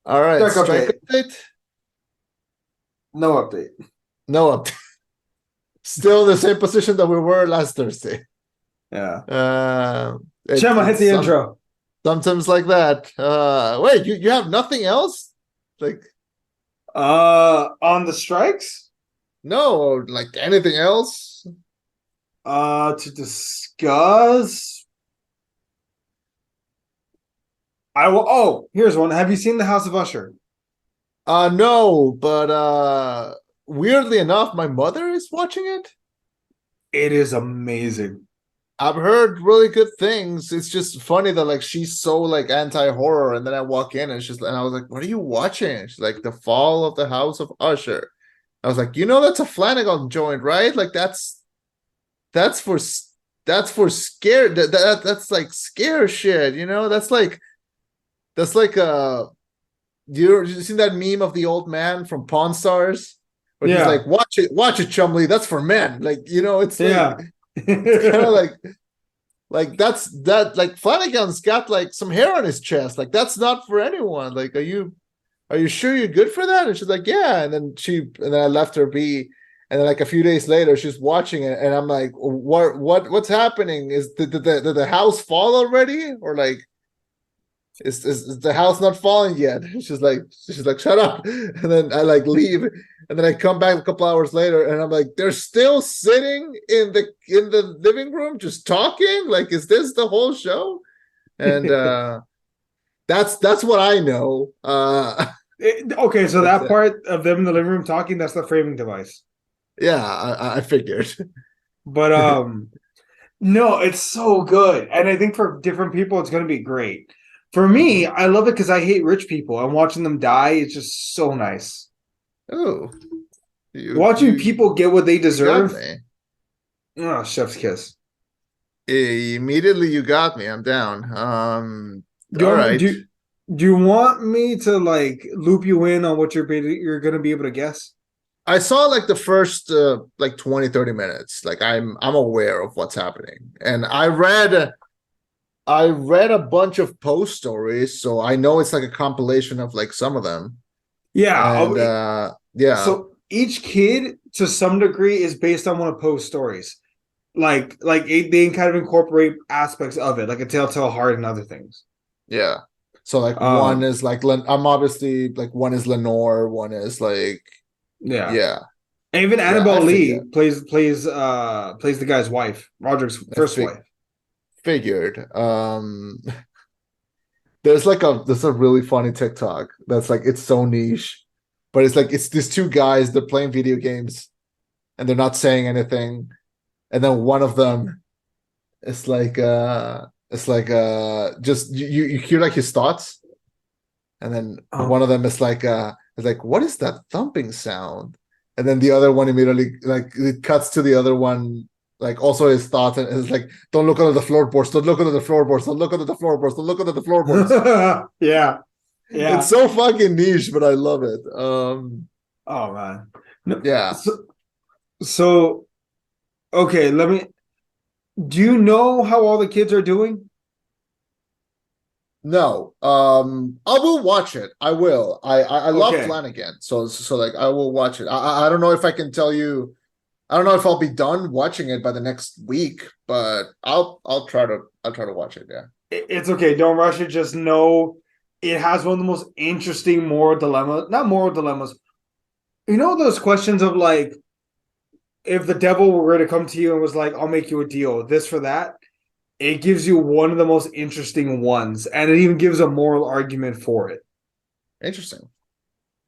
All right, Strike strike update. update. No update. No update. Still the same position that we were last Thursday. Yeah. Uh, Chema, hit it's the intro. sometimes like that. Wait, you have nothing else? Like On the strikes, no, like anything else? to discuss. I will. Oh, here's one. Have you seen the House of Usher? No, but weirdly enough, my mother is watching it. It is amazing. I've heard really good things. It's just funny that like she's so like anti-horror, and then I walk in and I was like, "What are you watching?" She's like, "The Fall of the House of Usher." I was like, that's a Flanagan joint, right? Like that's for that's for scare that's like scare shit, That's like you seen that meme of the old man from Pawn Stars where he's Yeah. like, watch it, Chumley, that's for men. Like, it's like Yeah. it's kind of like that's that like Flanagan's got like some hair on his chest. Like that's not for anyone. Like, are you sure you're good for that? And she's like, yeah. And then I left her be. And then like a few days later, she's watching it, and I'm like, what's happening? Did the house fall already, or like is the house not falling yet? She's like, shut up. And then I like leave, and then I come back a couple hours later, and I'm like, they're still sitting in the living room just talking. Like, is this the whole show? And that's what I know. Okay, so But that part of them in the living room talking, that's the framing device. yeah, I figured. But no, it's so good. And I think for different people it's gonna be great. For me, I love it because I hate rich people and watching them die is just so nice. Oh, you Watching you people get what they you got deserve. me. Oh, chef's kiss. Immediately you got me. I'm down. Do you All want me, right. do you want me to like loop you in on what you're gonna be able to guess? I saw like the first like 20, 30 minutes. Like I'm aware of what's happening. And I read a bunch of post stories, so I know it's like a compilation of like some of them. Yeah. And yeah. So each kid to some degree is based on one of Poe's stories. They kind of incorporate aspects of it, like a Telltale Heart and other things. Yeah. So like one Um, is like I'm obviously like one is Lenore, one is like yeah. yeah. And even Yeah, I Annabelle Lee figured. plays the guy's wife, Roderick's I first wife. figured. There's a really funny TikTok that's like it's so niche, but it's like it's these two guys, they're playing video games and they're not saying anything. And then one of them it's like just you hear like his thoughts, and then one of Um, them is like, what is that thumping sound? And then the other one immediately like it cuts to the other one, like also his thoughts, and it's like, don't look under the floorboards, don't look under the floorboards, don't look under the floorboards, don't look under the floorboards. yeah, It's yeah. so fucking niche, but I love it. Oh man. No, Yeah. so okay, let me. Do you know how all the kids are doing? No. I will watch it. I will. I love Okay, Flanagan, so like I will watch it. I don't know if I can tell you. I don't know if I'll be done watching it by the next week, but I'll try to watch it. Yeah. it's okay. Don't rush it. Just know it has one of the most interesting moral dilemmas. Not moral dilemmas. You know those questions of like, if the devil were to come to you and was like, "I'll make you a deal, this for that." It gives you one of the most interesting ones, and it even gives a moral argument for it. Interesting.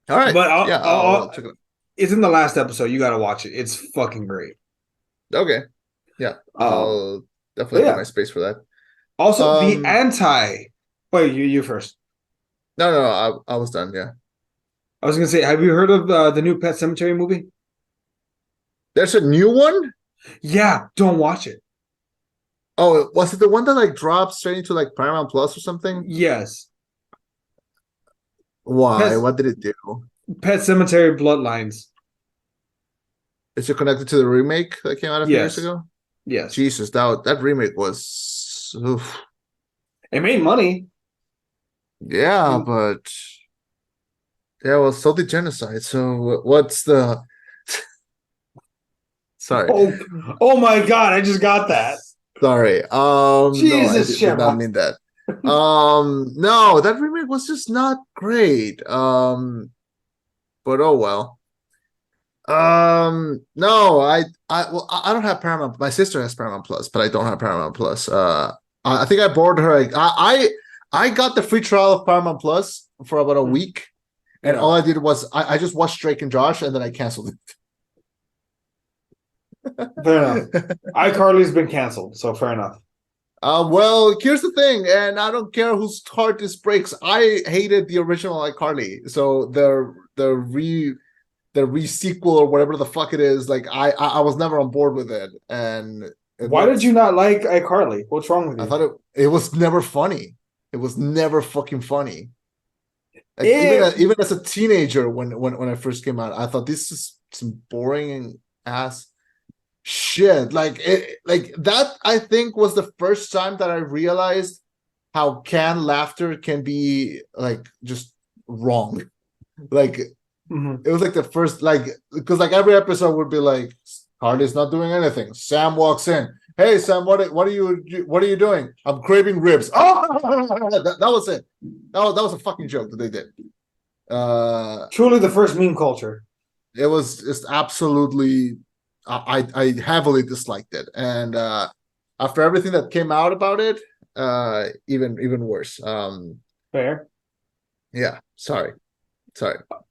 All right. But Yeah, I'll check it it's in the last episode. You got to watch it. It's fucking great. out. Okay. Yeah, Um, I'll but definitely give my yeah. space for that. Also, the Um, anti. Wait, you first. no, no, no, I was done. Yeah. I was gonna say, have you heard of the new Pet Cemetery movie? There's a new one. Yeah, don't watch it. Oh, was it the one that like dropped straight into like Paramount Plus or something? Yes, Why? Pet What did it do? Pet Cemetery Bloodlines. Is it connected to the remake that came out a few years Yes, ago? yes. Jesus, that remake was oof. It made money. Yeah, but Yeah, well, so did genocide. So what's the? Sorry, Oh, oh my God! I just got that. sorry. No, I Jesus, did not Shema. mean that. No, that remake was just not great. But oh well. No, well, I don't have Paramount. My sister has Paramount Plus, but I don't have Paramount Plus. I think I borrowed her. I got the free trial of Paramount Plus for about a week, and Yeah. all I did was I just watched Drake and Josh, and then I canceled Fair enough. it. iCarly's been canceled, so fair enough. Well, here's the thing, and I don't care whose heart this breaks. I hated the original iCarly, so the sequel or whatever the fuck it is, like I was never on board with it, and it Why did looked. you not like iCarly? What's wrong with I you? thought it was never funny. It was never fucking funny. Like It even as a teenager, when I first came out, I thought this is some boring ass shit. Like that. I think was the first time that I realized how canned laughter can be like just wrong. Like mhm. it was like the first because like every episode would be like Harley's not doing anything. Sam walks in. Hey Sam, what are you doing? I'm craving ribs. Oh, that was it. That was a fucking joke that they did. Truly the first meme culture. It was just absolutely. I heavily disliked it, and after everything that came out about it, even worse. Fair. Yeah, sorry.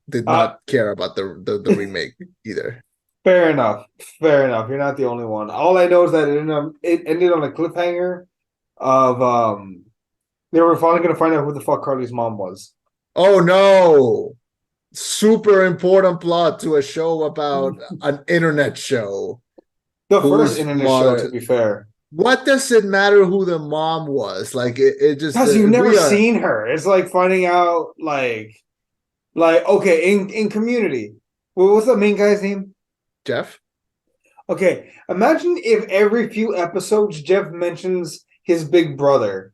Did Uh, not care about the remake either. Fair enough. Fair enough. You're not the only one. All I know is that it ended on a cliffhanger of they were finally gonna find out who the fuck Carly's mom was. Oh no! Super important plot to a show about an internet show. The first Whose internet show, to mother? be fair. What does it matter who the mom was? Like it just Because you've never we are seen her. It's like finding out like okay, in Community. Well, what's the main guy's name? Jeff. Okay, imagine if every few episodes Jeff mentions his big brother.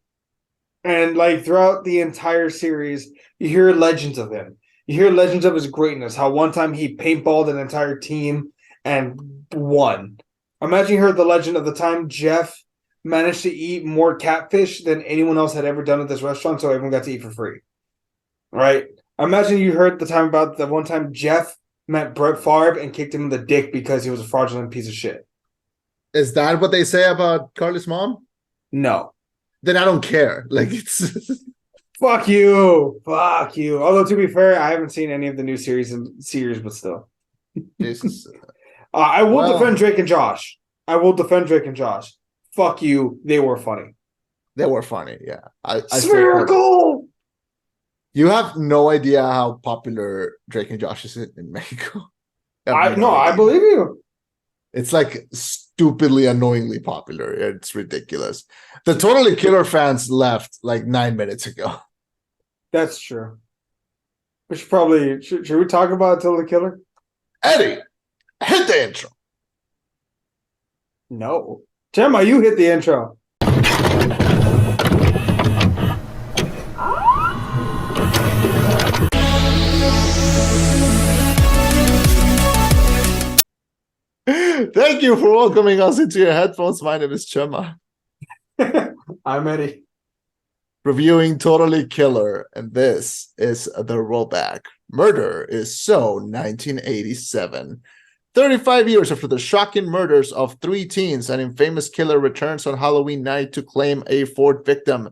And like throughout the entire series, you hear legends of him. You hear legends of his greatness. How one time he paintballed an entire team and won. Imagine you heard the legend of the time Jeff managed to eat more catfish than anyone else had ever done at this restaurant, so everyone got to eat for free. Right? Imagine you heard the time about the one time Jeff met Brett Favre and kicked him in the dick because he was a fraudulent piece of shit. Is that what they say about Carly's mom? No. Then I don't care. Like it's Fuck you. Fuck you. Although to be fair, I haven't seen any of the new series, but still. Jesus. I will Well, defend Drake and Josh. I will defend Drake and Josh. Fuck you. They were funny. they were funny. Yeah, I Spherical. you have no idea how popular Drake and Josh is in Mexico. I believe you. It's like stupidly annoyingly popular. It's ridiculous. The Totally Killer fans left like 9 minutes ago. That's true. We should probably should we talk about Till the Killer? Eddie, hit the intro. No. Gemma, you hit the intro. Thank you for welcoming us into your headphones. My name is Chema. I'm Eddie. Reviewing Totally Killer, and this is the rollback. Murder is So 1987. 35 years after the shocking murders of 3 teens, an infamous killer returns on Halloween night to claim a 4th victim.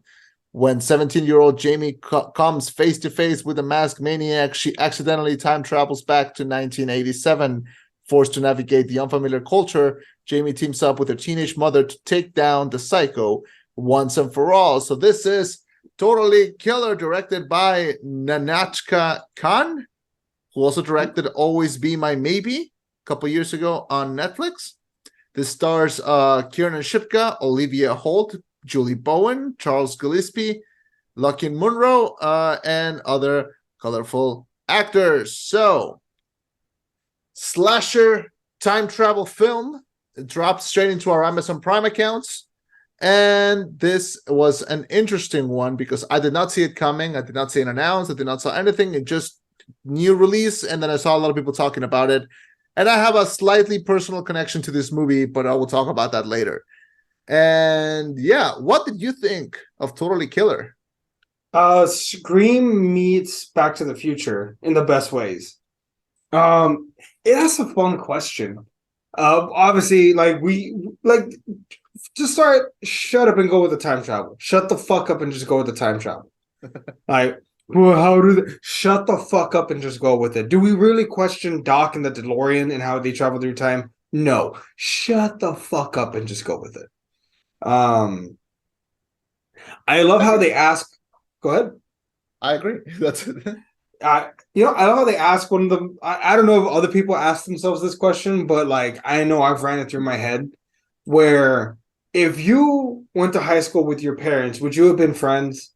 When 17-year-old Jamie comes face to face with a masked maniac, she accidentally time travels back to 1987. Forced to navigate the unfamiliar culture, Jamie teams up with her teenage mother to take down the psycho once and for all. So this is Totally Killer, directed by Nahnatchka Khan, who also directed Always Be My Maybe a couple years ago on Netflix. This stars Kiernan Shipka, Olivia Holt, Julie Bowen, Charles Gillespie, Lucky Munro, and other colorful actors. So, slasher time travel film. It dropped straight into our Amazon Prime accounts. And this was an interesting one because I did not see it coming. I did not see it announced. I did not see anything. It just new release, and then I saw a lot of people talking about it. And I have a slightly personal connection to this movie, but I will talk about that later. And yeah, what did you think of Totally Killer? Scream meets Back to the Future in the best ways. It a fun question. Obviously, like to start, shut up and go with the time travel. Shut the fuck up and just go with the time travel. Like, well, how do they shut the fuck up and just go with it? Do we really question Doc and the DeLorean and how they travel through time? No. Shut the fuck up and just go with it. I love how they ask. Go ahead. I agree. That's it. I love how they ask one of them. I don't know if other people ask themselves this question, but like I know I've ran it through my head. Where if you went to high school with your parents, would you have been friends?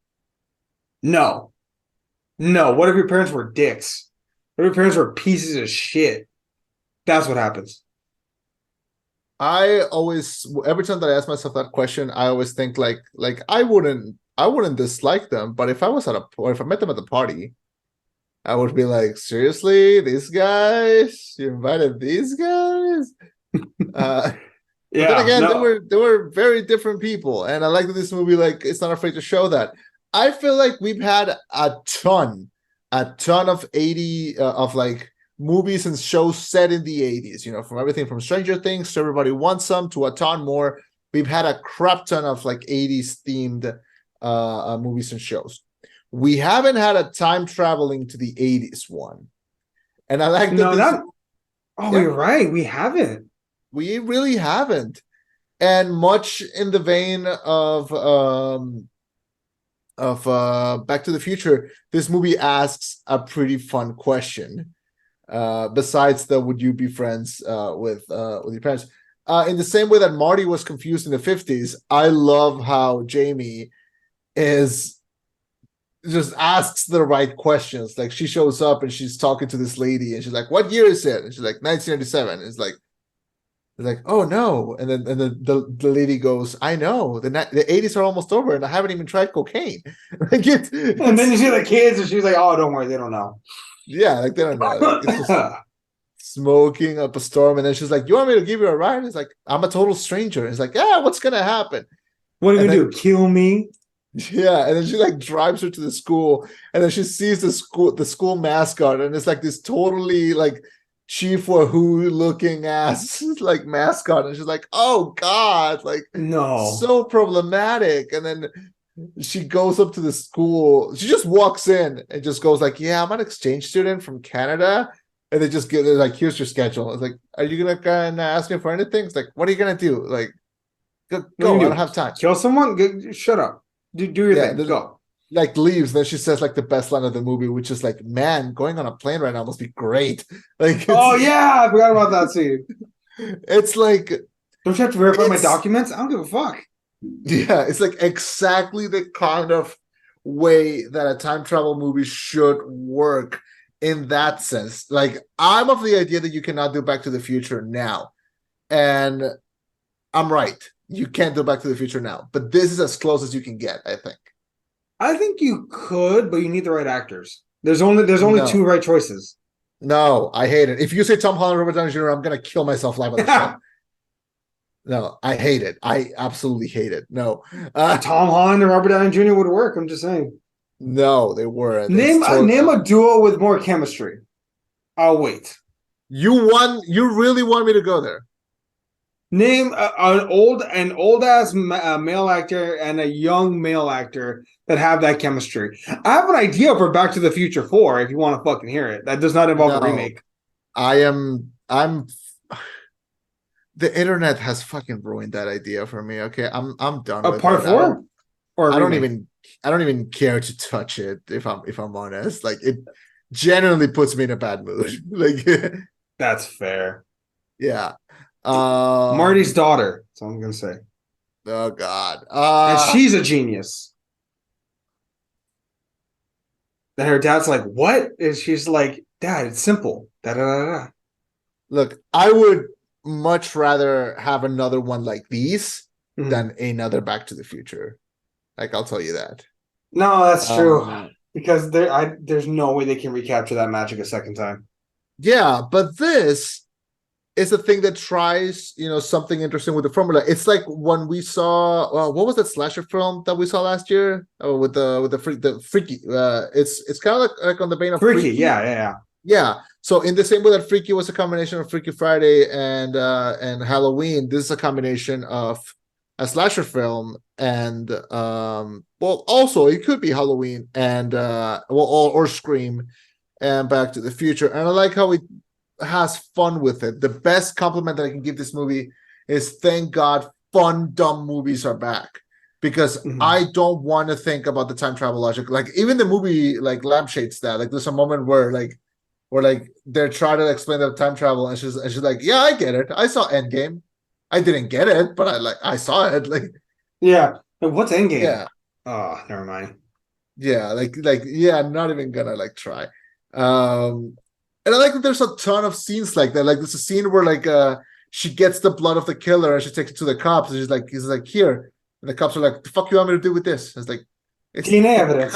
No. No. What if your parents were dicks? What if your parents were pieces of shit? That's what happens. I always, every time that I ask myself that question, I always think like I wouldn't dislike them, but if I was or if I met them at the party, I would be like, seriously, these guys? You invited these guys? But then again, they were very different people, and I like that this movie like it's not afraid to show that. I feel like we've had a ton of 80 of like movies and shows set in the 80s, you know, from everything from Stranger Things to Everybody Wants Some to a ton more. We've had a crap ton of like 80s themed movies and shows. We haven't had a time traveling to the 80s one. And I like that. You're right. We haven't. We really haven't. And much in the vein of Back to the Future, this movie asks a pretty fun question. Besides the would you be friends with your parents? In the same way that Marty was confused in the 50s, I love how Jamie is just asks the right questions. Like she shows up and she's talking to this lady and she's like, "What year is it?" And she's like, "1997." It's like, "Oh no!" And then the lady goes, "I know the 80s are almost over and I haven't even tried cocaine." Like and then you see the kids and she's like, "Oh, don't worry, they don't know." Yeah, like they don't know. Like, it's just smoking up a storm, and then she's like, "You want me to give you a ride?" It's like, "I'm a total stranger." And it's like, "Yeah, what's gonna happen?" What are you gonna do? Kill me? Yeah, and then she like drives her to the school, and then she sees the school mascot, and it's like this totally like Chief Wahoo looking ass like mascot, and she's like, "Oh God, like no, so problematic." And then she goes up to the school. She just walks in and just goes like, "Yeah, I'm an exchange student from Canada." And they just they're like, "Here's your schedule." It's like, "Are you gonna kind of ask me for anything?" It's like, "What are you gonna do?" Like, go. I don't have time. Kill someone? Shut up. Do your thing. Go. Like leaves. Then she says like the best line of the movie, which is like, "Man, going on a plane right now must be great." Like, oh yeah, I forgot about that scene. It's like, don't you have to verify my documents? I don't give a fuck. Yeah, it's like exactly the kind of way that a time travel movie should work in that sense. Like, I'm of the idea that you cannot do Back to the Future now. And I'm right. You can't do Back to the Future now. But this is as close as you can get, I think. I think you could, but you need the right actors. There's only two right choices. No, I hate it. If you say Tom Holland, Robert Downey Jr., I'm gonna kill myself live on the show. No, I hate it. I absolutely hate it. No. Tom Holland and Robert Downey Jr. would work. I'm just saying. No, they weren't. Name a duo with more chemistry. I'll wait. You really want me to go there? Name an old ass male actor and a young male actor that have that chemistry. I have an idea for Back to the Future 4 if you want to fucking hear it. That does not involve a remake. I'm the internet has fucking ruined that idea for me. Okay, I'm done with part 4? I don't even care to touch it if I'm honest. Like, it genuinely puts me in a bad mood. Like, that's fair. Yeah. Marty's daughter. That's all I'm gonna say. Oh God. And she's a genius. And her dad's like, "What?" And she's like, "Dad, it's simple." Da da da da. Look, I would much rather have another one like these than another Back to the Future. Like, I'll tell you that. No, that's true. because there's no way they can recapture that magic a second time. Yeah, but this is a thing that tries, something interesting with the formula. It's like when we saw, what was that slasher film that we saw last year? Oh, with the freaky. It's kind of like on the vein of Freaky, Freaky. yeah. Yeah. So in the same way that Freaky was a combination of Freaky Friday and Halloween, this is a combination of a slasher film and well, also it could be Halloween and or Scream and Back to the Future. And I like how it has fun with it. The best compliment that I can give this movie is thank God fun dumb movies are back. Because I don't want to think about the time travel logic. Like even the movie like lampshades that. Like there's a moment where they're trying to explain the time travel and she's like, yeah, I get it. I saw Endgame. I didn't get it, but I saw it. Like yeah. What's Endgame? Yeah. Oh, never mind. Yeah, yeah, I'm not even gonna try. And I like that there's a ton of scenes like that. Like there's a scene where she gets the blood of the killer and she takes it to the cops and he's like, here. And the cops are like, the fuck you want me to do with this? It's like it's DNA evidence.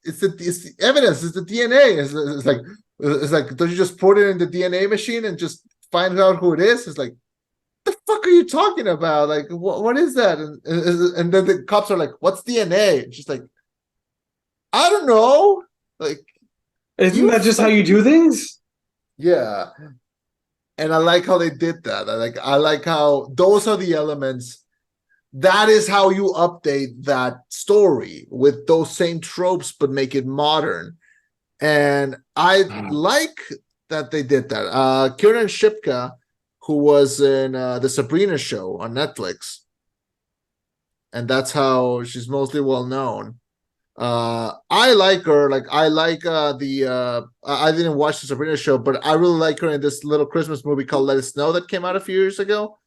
It's the evidence, it's the DNA. It's like, don't you just put it in the DNA machine and just find out who it is? It's like, the fuck are you talking about? Like, what is that? And then the cops are like, what's DNA? And she's like, I don't know. Like, isn't that just how you do things? Yeah. And I like how they did that. I like how those are the elements. That is how you update that story with those same tropes, but make it modern. And I like that they did that. Kiernan Shipka, who was in the Sabrina show on Netflix, and that's how she's mostly well known. I like her. Like I like I didn't watch the Sabrina show, but I really like her in this little Christmas movie called Let It Snow that came out a few years ago.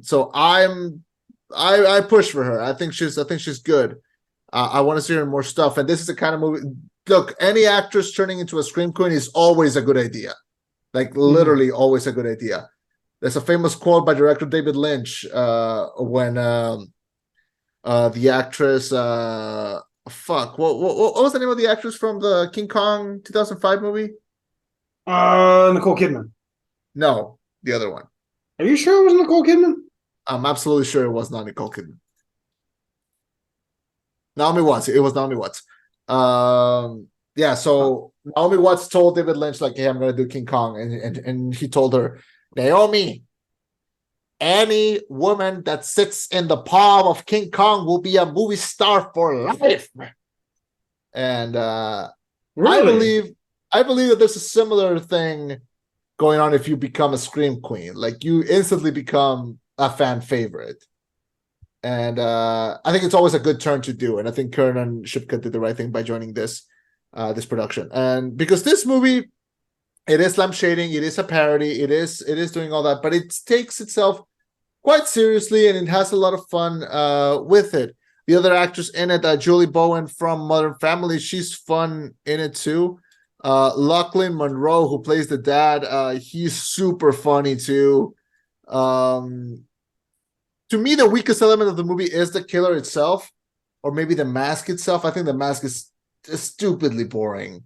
So I push for her. I think she's good. I want to see her in more stuff. And this is the kind of movie. Look, any actress turning into a scream queen is always a good idea. Like literally always a good idea. There's a famous quote by director David Lynch when the actress what was the name of the actress from the King Kong 2005 movie? Nicole Kidman. No, the other one. Are you sure it was Nicole Kidman? I'm absolutely sure it was not Nicole Kidman. Naomi Watts. It was Naomi Watts. Yeah, so Naomi Watts told David Lynch, like, hey, I'm gonna do King Kong. And he told her, Naomi, any woman that sits in the palm of King Kong will be a movie star for life. And really? I believe that there's a similar thing going on if you become a scream queen. Like you instantly become a fan favorite. And I think it's always a good turn to do. And I think Kiernan Shipka did the right thing by joining this production. And because this movie, it is lampshading, it is a parody, it is doing all that, but it takes itself quite seriously and it has a lot of fun with it. The other actress in it, Julie Bowen from Modern Family, she's fun in it too. Lachlan Monroe, who plays the dad, he's super funny too. To me, the weakest element of the movie is the killer itself, or maybe the mask itself. I think the mask is just stupidly boring.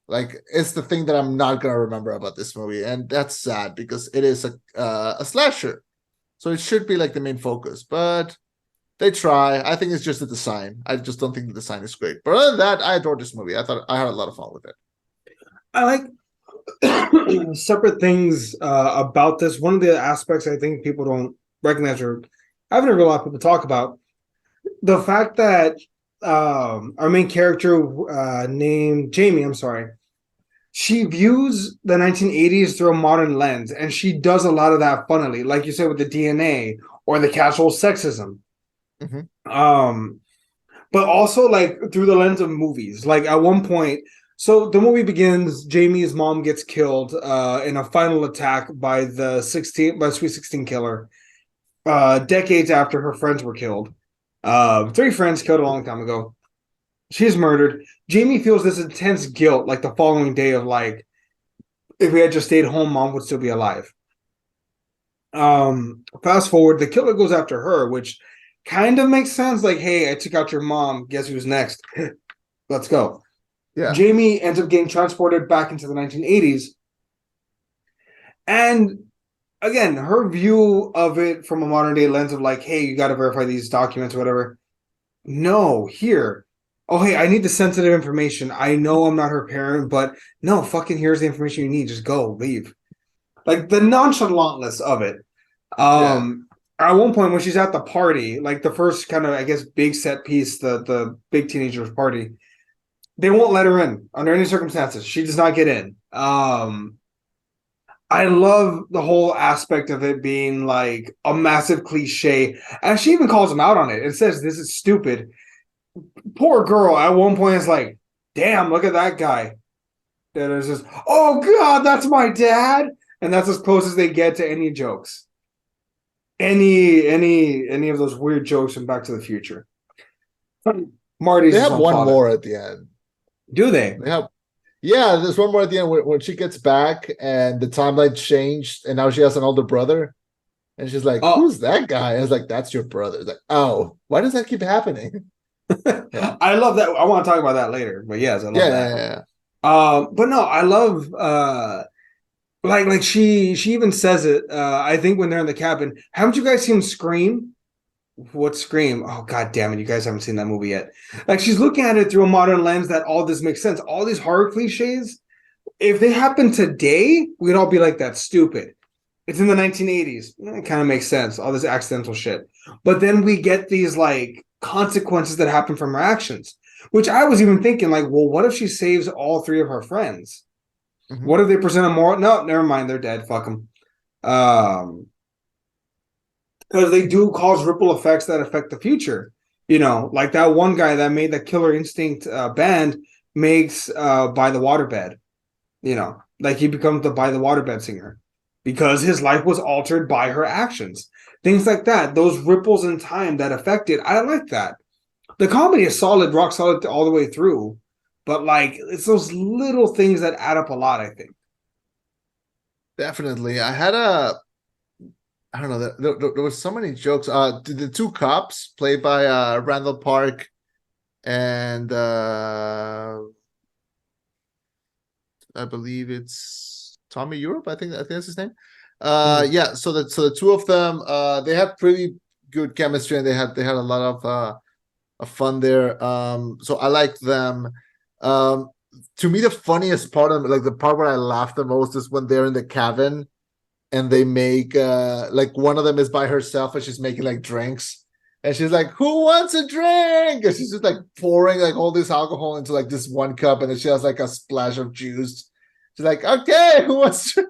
Like it's the thing that I'm not gonna remember about this movie, and that's sad because it is a slasher, so it should be like the main focus. But they try. I think it's just the design. I just don't think the design is great. But other than that, I adored this movie. I thought I had a lot of fun with it. I like separate things about this. One of the aspects I think people don't recognize, or I haven't heard a lot of people talk about, the fact that our main character named Jamie, I'm sorry, she views the 1980s through a modern lens, and she does a lot of that funnily, like you said with the DNA or the casual sexism. But also like through the lens of movies. Like at one point, so the movie begins, Jamie's mom gets killed in a final attack by the Sweet 16 killer, decades after her friends were killed. 3 friends killed a long time ago. She's murdered. Jamie feels this intense guilt like the following day of like, if we had just stayed home, mom would still be alive. Fast forward, the killer goes after her, which kind of makes sense. Like, hey, I took out your mom. Guess who's next? Let's go. Yeah. Jamie ends up getting transported back into the 1980s. And again, her view of it from a modern day lens of like, hey, you got to verify these documents or whatever. No, here. Oh, hey, I need the sensitive information. I know I'm not her parent, but no, fucking here's the information you need. Just go, leave. Like the nonchalantness of it. Yeah. At one point when she's at the party, like the first kind of, I guess, big set piece, the big teenagers party, they won't let her in under any circumstances. She does not get in. I love the whole aspect of it being like a massive cliche. And she even calls him out on it and says, this is stupid. Poor girl at one point is like, damn, look at that guy. That is just, oh God, that's my dad. And that's as close as they get to any jokes. Any of those weird jokes from Back to the Future. Marty's They his have own one father. more at the end. Do they? They have, yeah, there's one more at the end when she gets back and the timeline changed and now she has an older brother. And she's like, Oh, who's that guy? I was like, that's your brother. It's like, oh, why does that keep happening? Yeah. I love that. I want to talk about that later. But yes, I love Yeah, that. yeah, yeah. But no, I love like she even says it. I think when they're in the cabin, haven't you guys seen Scream? What Scream? Oh God damn it! You guys haven't seen that movie yet. Like she's looking at it through a modern lens that all this makes sense. All these horror cliches, if they happen today, we'd all be like, "That's stupid." It's in the 1980s. It kind of makes sense. All this accidental shit, but then we get these like consequences that happen from her actions. Which I was even thinking, like, well, what if she saves all three of her friends? Mhm. What if they present a moral? No, never mind. They're dead. Fuck them. Because they do cause ripple effects that affect the future. You know, like that one guy that made the Killer Instinct band makes By the Waterbed. You know, like he becomes the By the Waterbed singer because his life was altered by her actions. Things like that. Those ripples in time that affect it. I like that. The comedy is solid, rock solid all the way through. But like, it's those little things that add up a lot, I think. Definitely. I don't know, there was so many jokes. The two cops played by Randall Park and I believe it's Tommy Europe. I think that's his name. Yeah. So the two of them, they had pretty good chemistry, and they had a lot of fun there. So I liked them. Um, to me, the funniest part of like the part where I laughed the most is when they're in the cabin and they make like one of them is by herself and she's making like drinks. And she's like, "Who wants a drink?" And she's just like pouring like all this alcohol into like this one cup, and then she has like a splash of juice. She's like, "Okay, who wants to?"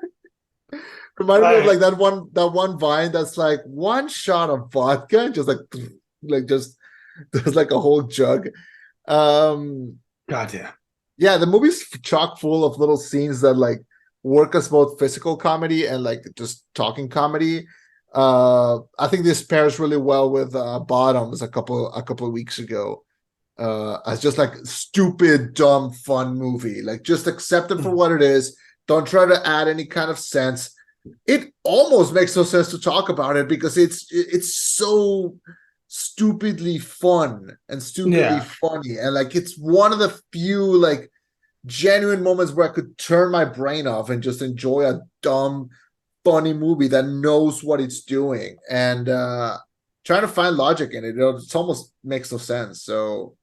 Reminded me of like that one vine that's like one shot of vodka, just like just there's like a whole jug. Um, God damn. yeah, the movie's chock full of little scenes that like work as both physical comedy and like just talking comedy. I think this pairs really well with Bottoms a couple of weeks ago. As just like stupid, dumb, fun movie. Like just accept it for what it is. Don't try to add any kind of sense. It almost makes no sense to talk about it because it's so stupidly fun and stupidly Yeah. funny, and like it's one of the few like genuine moments where I could turn my brain off and just enjoy a dumb, funny movie that knows what it's doing, and trying to find logic in it. It almost makes no sense. So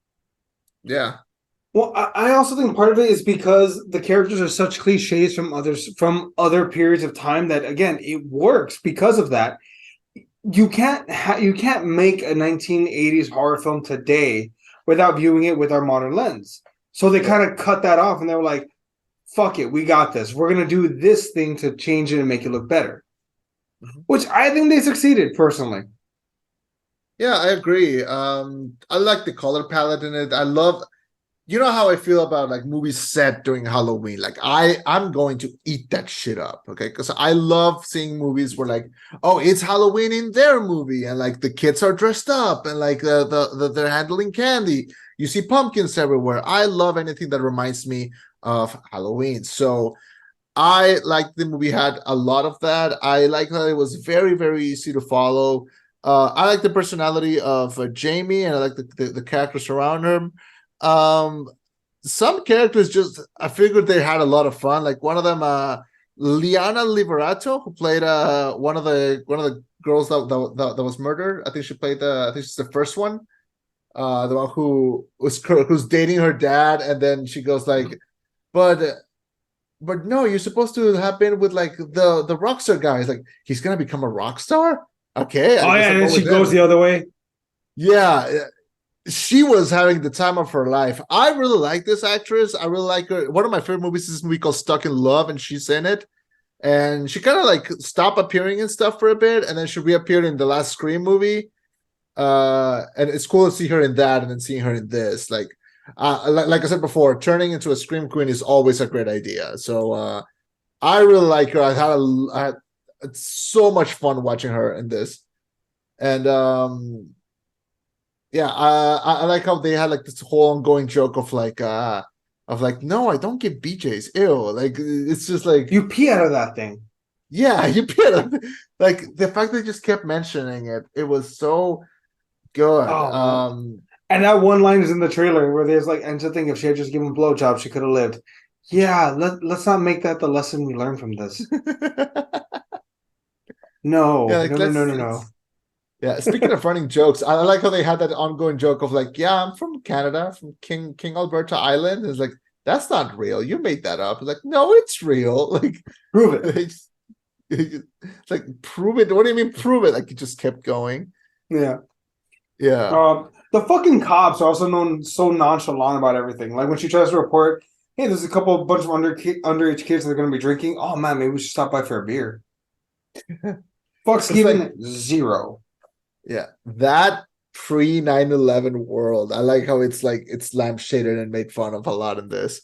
yeah. Well, I also think part of it is because the characters are such cliches from other periods of time that again it works because of that. You can't make a 1980s horror film today without viewing it with our modern lens. So they kind of cut that off and they were like, "Fuck it, we got this. We're gonna do this thing to change it and make it look better." Mhm. Which I think they succeeded personally. Yeah, I agree. I like the color palette in it. I love, you know how I feel about like movies set during Halloween. Like I'm going to eat that shit up, okay? Because I love seeing movies where like, oh, it's Halloween in their movie, and like the kids are dressed up, and like they're handling candy. You see pumpkins everywhere. I love anything that reminds me of Halloween. So I like the movie had a lot of that. I like that it was very, very easy to follow. I like the personality of Jamie, and I like the characters around her. some characters just I figured they had a lot of fun. Like one of them, Liana Liberato, who played one of the girls that was murdered. I think she played I think she's the first one. The one who's dating her dad, and then she goes like, but no, you're supposed to have been with like the rock star guy. It's like he's gonna become a rock star. Okay, I Oh guess yeah, I'll and go then she with goes him. the other way. Yeah, she was having the time of her life. I really like this actress. I really like her. One of my favorite movies is this movie called Stuck in Love, and she's in it. And she kind of like stopped appearing and stuff for a bit, and then she reappeared in the last Scream movie. And it's cool to see her in that, and then seeing her in this. Like I said before, turning into a Scream queen is always a great idea. So I really like her. I had so much fun watching her in this, and yeah, I like how they had like this whole ongoing joke of like, no, I don't give BJ's. Ew, like it's just like, You pee out of that thing. yeah, you get it. Like the fact they just kept mentioning it, it was so good. Oh man. And that one line is in the trailer where there's like, and to think if she had just given a blowjob, she could have lived. Yeah, let's not make that the lesson we learn from this. Yeah, No, like no, no, no, no, no. yeah. Speaking of running jokes, I like how they had that ongoing joke of like, yeah, I'm from Canada, from King Alberta Island. It's like that's not real. You made that up. It's like, no, it's real. Like, Prove it. it's like prove it. What do you mean prove it? Like it just kept going. Yeah. Yeah. The fucking cops are also known so nonchalant about everything. Like when she tries to report, hey, there's a couple bunch of underage kids that are going to be drinking. Oh man, maybe we should stop by for a beer. Fuck's It's given like, zero. yeah, that pre 9/11 world. I like how it's lampshaded and made fun of a lot in this.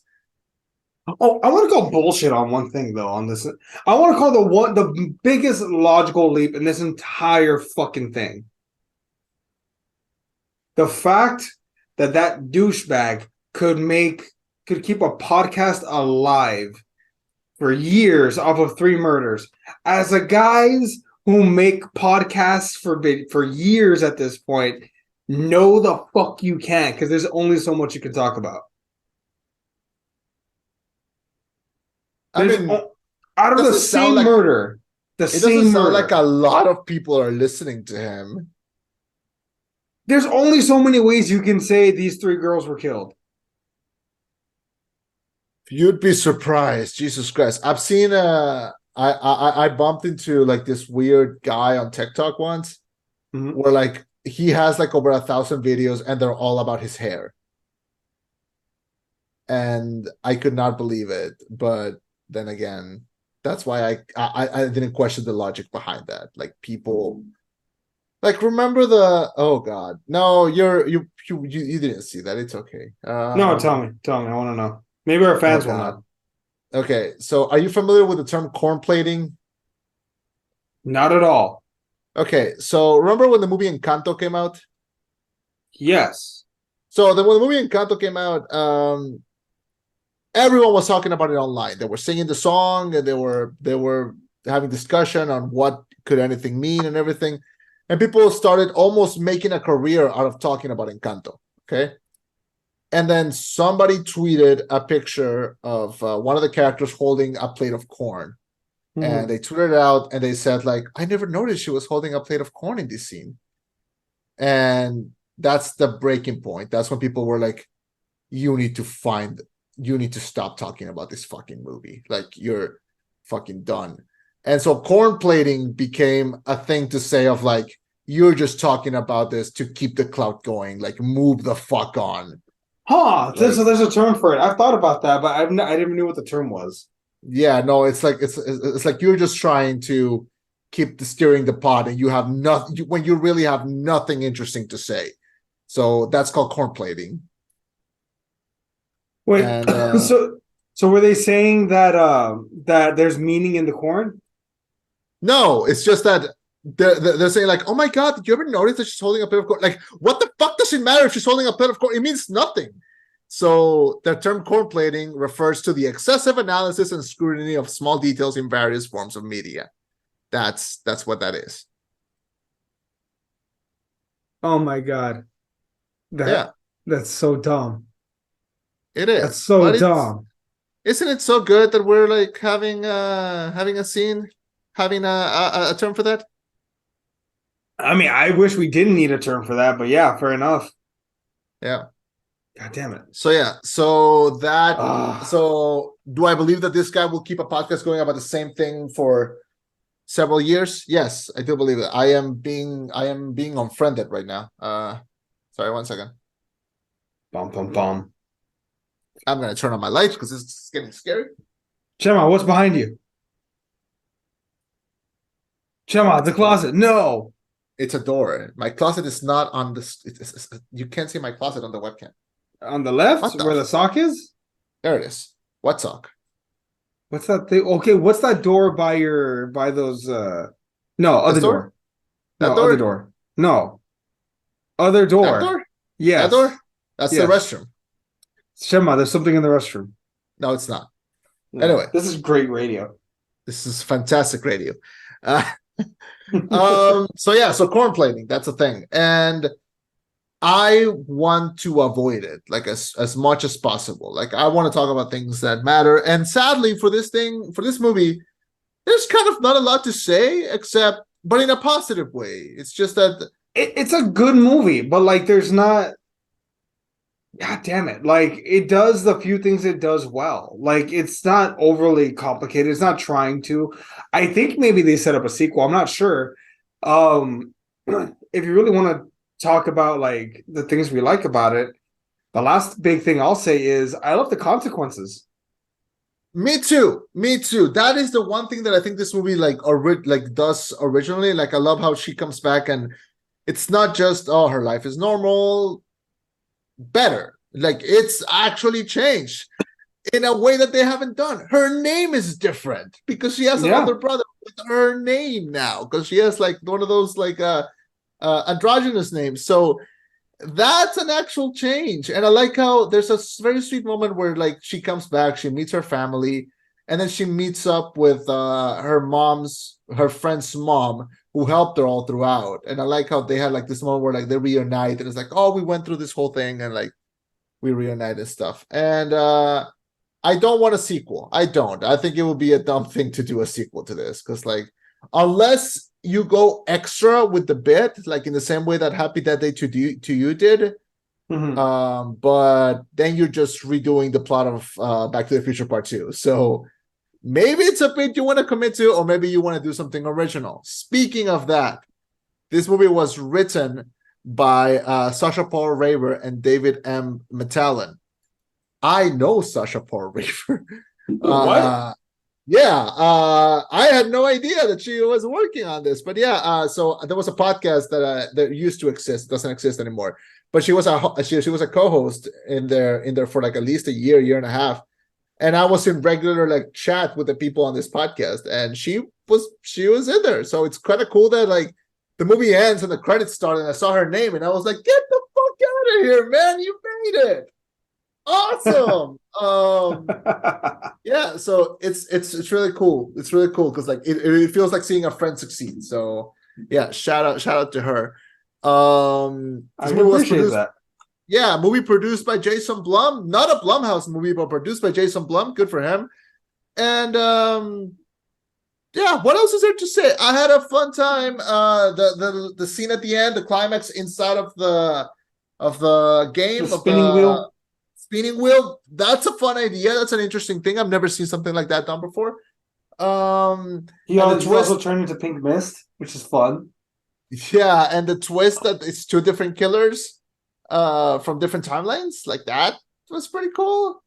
Oh, I want to call bullshit on one thing though. On this, I want to call the biggest logical leap in this entire fucking thing. The fact that that douchebag could keep a podcast alive for years off of 3 murders, as a guys who make podcasts for years at this point, know the fuck you can't because there's only so much you can talk about. I There's mean, out of the doesn't sound same like murder, the it doesn't same sound like a murder. lot of people are listening to him. There's only so many ways you can say these 3 girls were killed. You'd be surprised. Jesus Christ. I've seen I bumped into like this weird guy on TikTok once Mhm. where like he has like over 1,000 videos and they're all about his hair. And I could not believe it. But then again, that's why I didn't question the logic behind that. Like people like remember the oh god. No, you didn't see that. It's okay. No, tell me. I want to know. Maybe our Oh fans will god. know. Okay, so are you familiar with the term corn plating? Not at all. Okay, so remember when the movie Encanto came out? Yes. So then when the movie Encanto came out, everyone was talking about it online. They were singing the song and they were having discussion on what could anything mean and everything. And people started almost making a career out of talking about Encanto. Okay. And then somebody tweeted a picture of one of the characters holding a plate of corn. And they tweeted it out and they said, like, I never noticed she was holding a plate of corn in this scene. And that's the breaking point. That's when people were like, you need to stop talking about this fucking movie. Like, you're fucking done. And so corn plating became a thing to say of like, you're just talking about this to keep the clout going, like move the fuck on. Huh. Like, There's a term for it. I've thought about that, but I didn't know what the term was. yeah, no, it's like you're just trying to keep steering the pot, and you have nothing when you really have nothing interesting to say. So that's called corn plating. Wait, And so were they saying that that there's meaning in the corn? no, it's just that they're saying like, oh my god, did you ever notice that she's holding a plate of corn? Like, what the fuck does it matter if she's holding a plate of corn? It means nothing. So the term corn plating refers to the excessive analysis and scrutiny of small details in various forms of media. That's what that is. Oh my god. Yeah. That's so dumb. It That's is, so but it's dumb. isn't it so good that we're like having a scene, having a term for that? I mean, I wish we didn't need a term for that, but yeah, fair enough. Yeah. God damn it. So yeah, so that Ah, so do I believe that this guy will keep a podcast going about the same thing for several years? Yes, I do believe it. I am being unfriended right now. Sorry, 1 second. bum bum bum. I'm gonna turn on my lights because it's getting scary. Chema, what's behind you? Chema, the closet. No. It's a door. My closet is not on this. You can't see my closet on the webcam. On the left, What the? where the sock is? There it is. What sock? What's that thing? Okay, what's that door by those no, This other door? door. No, That other door? door. No. Other That door. door? That Yes. door? That's the Yes. restroom. Shema, there's something in the restroom. No, it's not. Yeah. Anyway, This is great radio. this is fantastic radio. Uh, so yeah, so corn plating, that's a thing. And I want to avoid it like as much as possible. Like I want to talk about things that matter. And sadly for this movie, there's kind of not a lot to say except but in a positive way. It's just that It's a good movie, but like there's not God damn it. Like it does the few things it does well. Like it's not overly complicated. It's not trying to. I think maybe they set up a sequel. I'm not sure. Um if you really want to talk about like the things we like about it, the last big thing I'll say is I love the consequences. me too. Me too. That is the one thing that I think this movie like does originally. Like I love how she comes back and it's not just oh her life is normal, better. Like it's actually changed in a way that they haven't done. Her name is different because she has Yeah. another brother with her name now because she has like one of those like androgynous names. So that's an actual change. And I like how there's a very sweet moment where like she comes back, she meets her family, and then she meets up with her friend's mom who helped her all throughout. And I like how they had like this moment where like they reunite and it's like, oh, we went through this whole thing and like we reunited stuff. And I don't want a sequel. I don't. I think it would be a dumb thing to do a sequel to this because, like, unless you go extra with the bit, like in the same way that Happy Death Day to you did, Mhm. but then you're just redoing the plot of Back to the Future Part 2. So maybe it's a bit you want to commit to, or maybe you want to do something original. Speaking of that, this movie was written by Sacha Paul Raver and David M. Metallan. I know Sacha Paul Raver. What? Yeah, I had no idea that she was working on this, but yeah, so there was a podcast that used to exist, doesn't exist anymore. But she was she was a co-host in there for like at least a year and a half, and I was in regular like chat with the people on this podcast, and she was in there. So it's kind of cool that like the movie ends and the credits start, and I saw her name, and I was like, "Get the fuck out of here, man! You made it! Awesome!" Yeah, so it's really cool. It's really cool because like it feels like seeing a friend succeed. So yeah, shout out to her. I This movie was appreciate produced, that. yeah, movie produced by Jason Blum, not a Blumhouse movie, but produced by Jason Blum. Good for him. And yeah, what else is there to say? I had a fun time. The scene at the end, the climax inside of the game The of spinning the wheel. spinning wheel. That's a fun idea. That's an interesting thing. I've never seen something like that done before. He's And the also twist, turned into pink mist, which is fun. yeah, and the twist that it's two different killers, from different timelines, like that was pretty cool.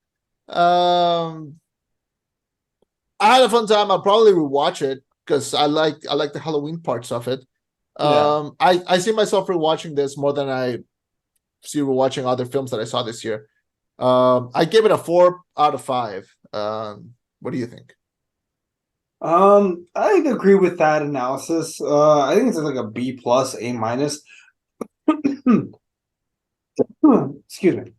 I had a fun time. I'll probably rewatch it because I like the Halloween parts of it. Yeah. I see myself rewatching this more than I see rewatching other films that I saw this year. I gave it a 4 out of 5. What do you think? I agree with that analysis. I think it's like a B plus, A minus. Excuse me.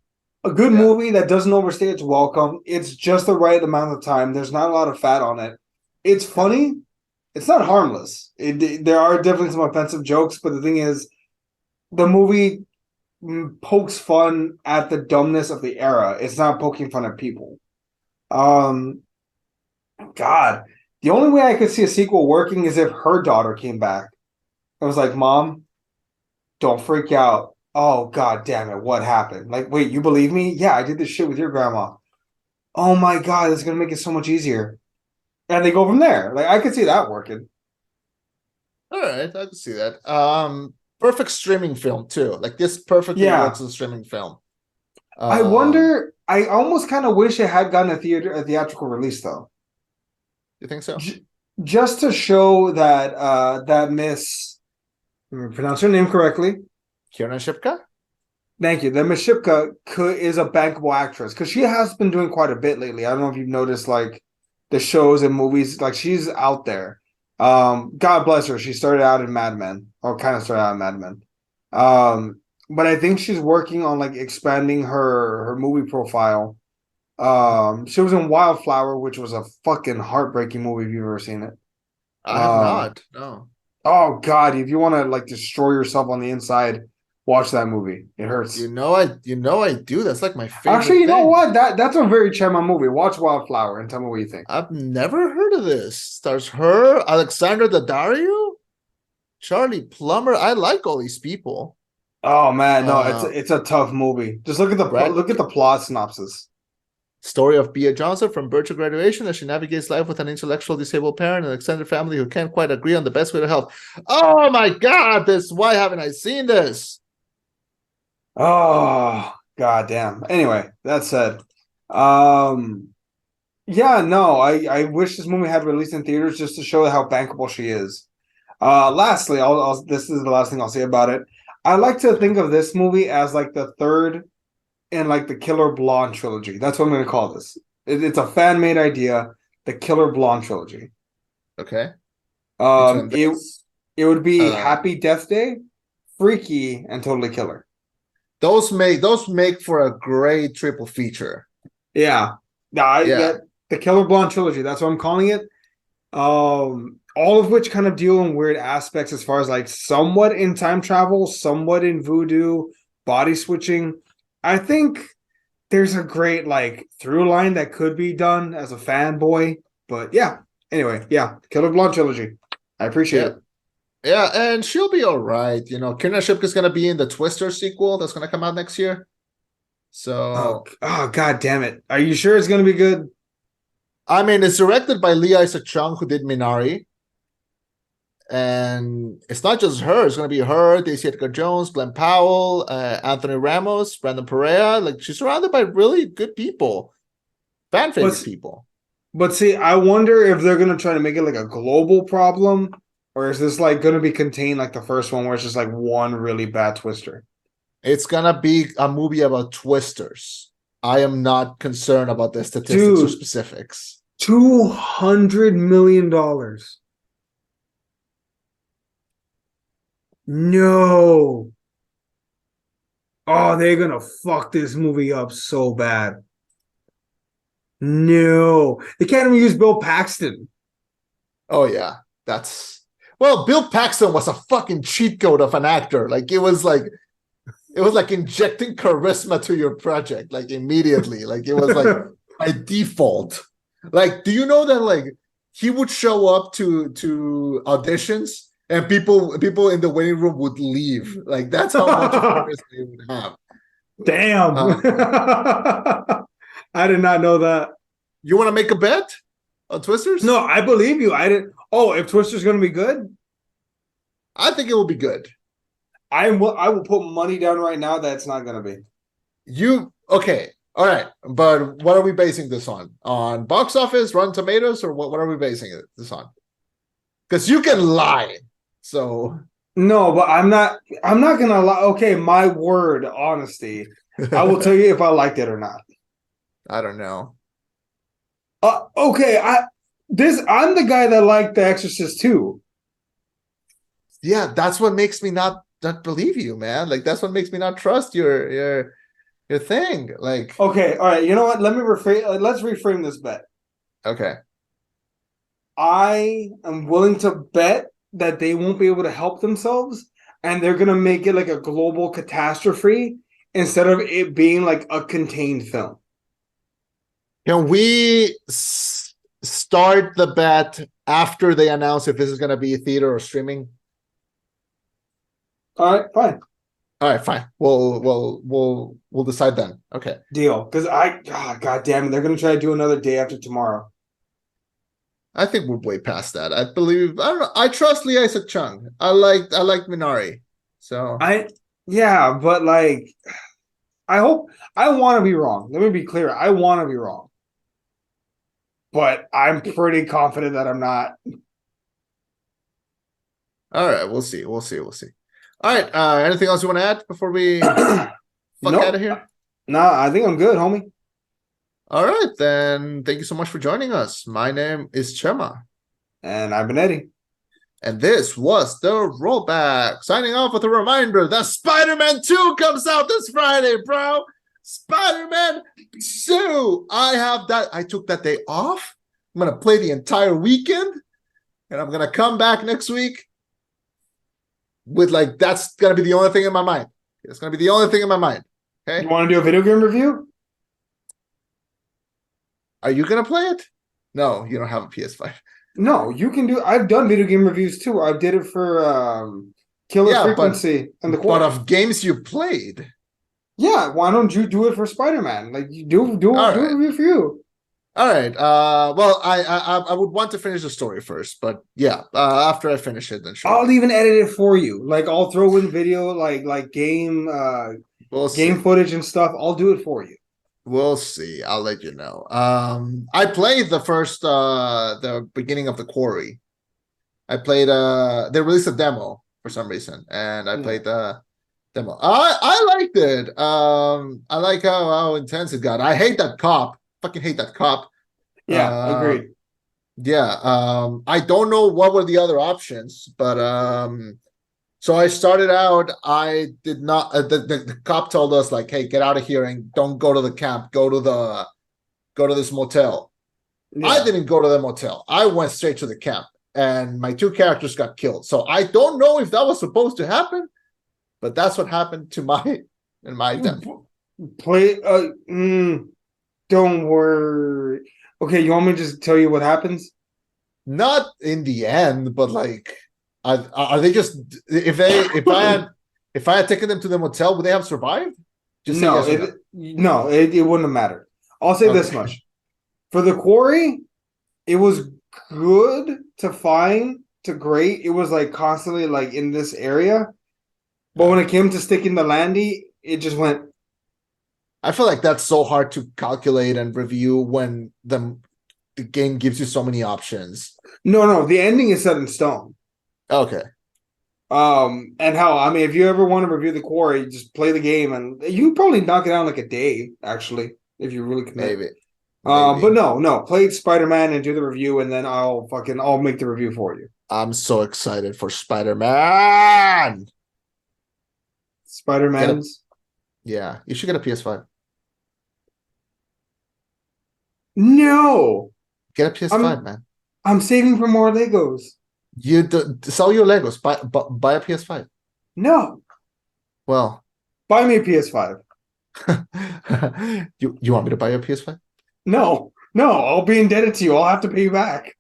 A good Yeah. movie that doesn't overstay its welcome. It's just the right amount of time. There's not a lot of fat on it. It's funny. It's not harmless. There are definitely some offensive jokes, but the thing is, the movie pokes fun at the dumbness of the era. It's not poking fun at people. Um, God, the only way I could see a sequel working is if her daughter came back. I was like, Mom, don't freak out. Oh, God damn it. What happened? Like, wait, you believe me? Yeah, I did this shit with your grandma. Oh my God, this is going to make it so much easier. And they go from there. Like, I could see that working. All right, I can see that. Perfect streaming film too. Like this perfectly Yeah. works as a streaming film. I wonder, I almost kind of wish it had gotten a theatrical release, though. You think so? Just to show that that Miss, let me pronounce her name correctly. Kiernan Shipka? Thank you. That Miss Shipka is a bankable actress because she has been doing quite a bit lately. I don't know if you've noticed, like the shows and movies, like she's out there. God bless her. She started out in Mad Men, or kind of started out in Mad Men. But I think she's working on like expanding her movie profile. She was in Wildflower, which was a fucking heartbreaking movie if you've ever seen it. I have not. No. Oh God, if you want to like destroy yourself on the inside, watch that movie. It hurts. You know I do. That's like my favorite. Actually, you know thing. what? That's a very Chema movie. Watch Wildflower and tell me what you think. I've never heard of this. Stars her, Alexandra Daddario, Charlie Plummer. I like all these people. Oh man, no, it's a tough movie. Just look at the plot synopsis. Story of Bea Johnson from birth to graduation as she navigates life with an intellectual disabled parent and an extended family who can't quite agree on the best way to help. Oh my God, why haven't I seen this? Oh God damn. Anyway, that said, yeah, no, I wish this movie had released in theaters just to show how bankable she is. Lastly, this is the last thing I'll say about it. I like to think of this movie as like the third in like the Killer Blonde trilogy. That's what I'm going to call this. It's a fan made idea, the Killer Blonde trilogy. Okay. It would be Happy Death Day, Freaky, and Totally Killer. Those make for a great triple feature. Yeah. The Killer Blonde trilogy. That's what I'm calling it. All of which kind of deal in weird aspects as far as like somewhat in time travel, somewhat in voodoo, body switching. I think there's a great like through line that could be done as a fanboy. But yeah. Anyway, yeah, Killer Blonde trilogy. I appreciate it. Yeah, and she'll be all right. You know, Kiernan Shipka is going to be in the Twister sequel that's going to come out next year. So, oh God damn it! Are you sure it's going to be good? I mean, it's directed by Lee Isaac Chung, who did Minari. And it's not just her. It's going to be her, Daisy Edgar Jones, Glenn Powell, Anthony Ramos, Brandon Perea. Like, she's surrounded by really good people. Fan favorite people. But see, I wonder if they're going to try to make it like a global problem. Or is this like going to be contained like the first one where it's just like one really bad twister? It's going to be a movie about twisters. I am not concerned about the statistics or specifics. $200 million. No. Oh, they're going to fuck this movie up so bad. No. They can't even use Bill Paxton. Oh, yeah. Well, Bill Paxton was a fucking cheat code of an actor. Like it was like injecting charisma to your project, like immediately. Like it was like by default. Like, do you know that like he would show up to auditions and people in the waiting room would leave? Like that's how much charisma he would have. Damn. I did not know that. You want to make a bet on Twisters? No, I believe you. I didn't. Oh, if Twister's going to be good? I think it will be good. I will put money down right now that it's not going to be. Okay. All right. But what are we basing this on? On box office, Rotten Tomatoes, or what are we basing this on? Because you can lie. So no, but I'm not going to lie. Okay, my word, honesty. I will tell you if I liked it or not. I don't know. Okay, I'm the guy that liked The Exorcist too. Yeah, that's what makes me not believe you, man. Like that's what makes me not trust your thing. Like okay, all right. You know what? Let's reframe this bet. Okay. I am willing to bet that they won't be able to help themselves and they're gonna make it like a global catastrophe instead of it being like a contained film. Can we start the bet after they announce if this is going to be theater or streaming? All right, fine. All right, fine. We'll decide then. Okay. Deal. Because God damn it, they're gonna try to do another day after tomorrow. I think we're way past that. I believe I don't know. I trust Lee Isaac Chung. I like Minari. So Yeah, but like I want to be wrong. Let me be clear. I want to be wrong. But I'm pretty confident that I'm not. all right, we'll see. We'll see. All right. Anything else you want to add before we fuck Nope. out of here? Nah, I think I'm good, homie. All right, then. Thank you so much for joining us. My name is Chema. And I've been Eddie. And this was the rollback. Signing off with a reminder that Spider-Man 2 comes out this Friday, bro. Spider-Man 2. I took that day off. I'm going to play the entire weekend. And I'm going to come back next week with that's going to be the only thing in my mind. It's going to be the only thing in my mind. Okay. You want to do a video game review? Are you going to play it? No, you don't have a PS5. No, you can do. I've done video game reviews too. I did it for Killer Frequency and the But of games you played. Yeah, why don't you do it for Spider-Man? Like you do a review for you. All right. Well, I would want to finish the story first, but yeah, after I finish it, then sure. I'll even edit it for you. Like I'll throw in video, like game game footage and stuff. I'll do it for you. We'll see. I'll let you know. I played the beginning of the Quarry. I played they released a demo for some reason, and I played the demo. I liked it. I like how intense it got. I hate that cop. Fucking hate that cop. Yeah, agreed. Yeah. I don't know what were the other options, but so I started out, I did not, the cop told us like, hey, get out of here and don't go to the camp. Go to this motel. Yeah. I didn't go to the motel. I went straight to the camp and my two characters got killed. So I don't know if that was supposed to happen, but that's what happened to in my demo. Don't worry. Okay, you want me to just tell you what happens? Not in the end, but like, are they just if I had taken them to the motel, would they have survived? Just no, it wouldn't have mattered. I'll say this much: for the Quarry, it was good to fine to great. It was like constantly like in this area, but when it came to sticking the landy, it just went. I feel like that's so hard to calculate and review when the game gives you so many options. No, the ending is set in stone. Okay. And if you ever want to review the Quarry, just play the game and you can probably knock it out in like a day, actually, if you really commit. Maybe. But no, play Spider-Man and do the review, and then I'll make the review for you. I'm so excited for Spider-Man. Spider-Man's. Yeah, you should get a PS5. No. Get a PS5, man. I'm saving for more Legos. You sell your Legos. Buy a PS5. No. Well. Buy me a PS5. You want me to buy you a PS5? No. I'll be indebted to you. I'll have to pay you back.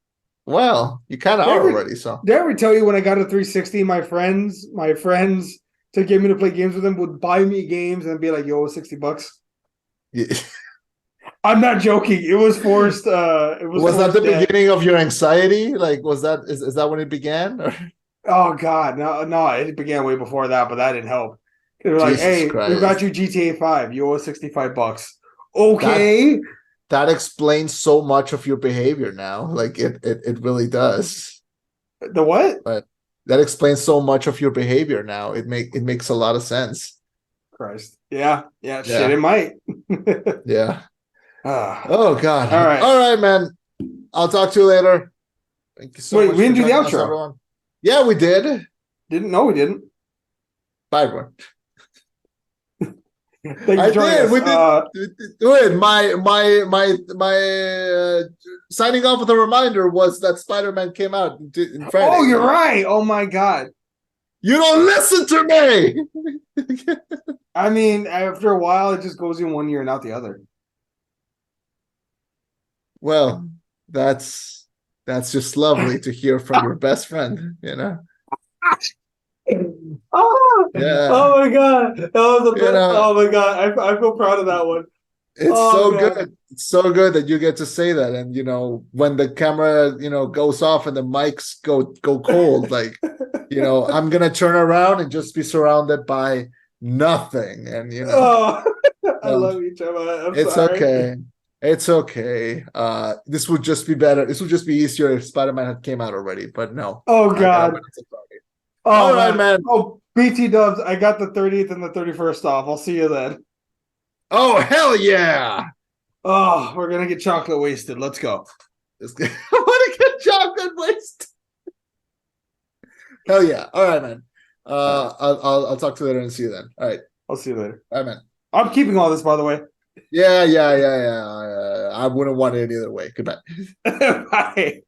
Well, you kind of are already. So did I ever tell you when I got a 360, my friends to get me to play games with them would buy me games and be like, "Yo, $60." Yeah. I'm not joking. It was forced. Was that the beginning of your anxiety? Like, is that when it began? Or? Oh God, no! It began way before that, but that didn't help. They were like, "Hey, we got you GTA 5. You owe us $65." Okay, that explains so much of your behavior now. Like, it really does. The what? But that explains so much of your behavior now. It makes a lot of sense. Christ, yeah. Shit, it might. Yeah. Oh God! All right, man. I'll talk to you later. Thank you so much. Wait, we didn't do the outro. Everyone. Yeah, we did. No, we didn't. Bye, everyone. Thank you for joining us. We did do it. My signing off with a reminder was that Spider-Man came out in Friday. Oh, you're right. Oh my God. You don't listen to me. I mean, after a while, it just goes in one ear and out the other. Well, that's just lovely to hear from your best friend, you know? Oh, Yeah. oh my god, that was the You best. know, Oh my god, I feel proud of that one. it's Oh so god. good. It's so good that you get to say that. And you know, when the camera, you know, goes off and the mics go cold, like, you know, I'm gonna turn around and just be surrounded by nothing. And you know, Oh, I um, love you, Gemma. I'm it's sorry. okay. It's okay. This would just be better. This would just be easier if Spider-Man had came out already, but no. Oh I got god. Oh All right, man. man. Oh, BT Dubs, I got the 30th and the 31st off. I'll see you then. Oh, hell yeah. Oh, we're gonna get chocolate wasted. Let's go. I want to get chocolate waste. Hell yeah. All right, man. I'll talk to you later and see you then. All right. I'll see you later. All right, man. I'm keeping all this, by the way. Yeah. I wouldn't want it any other way. Goodbye. Bye.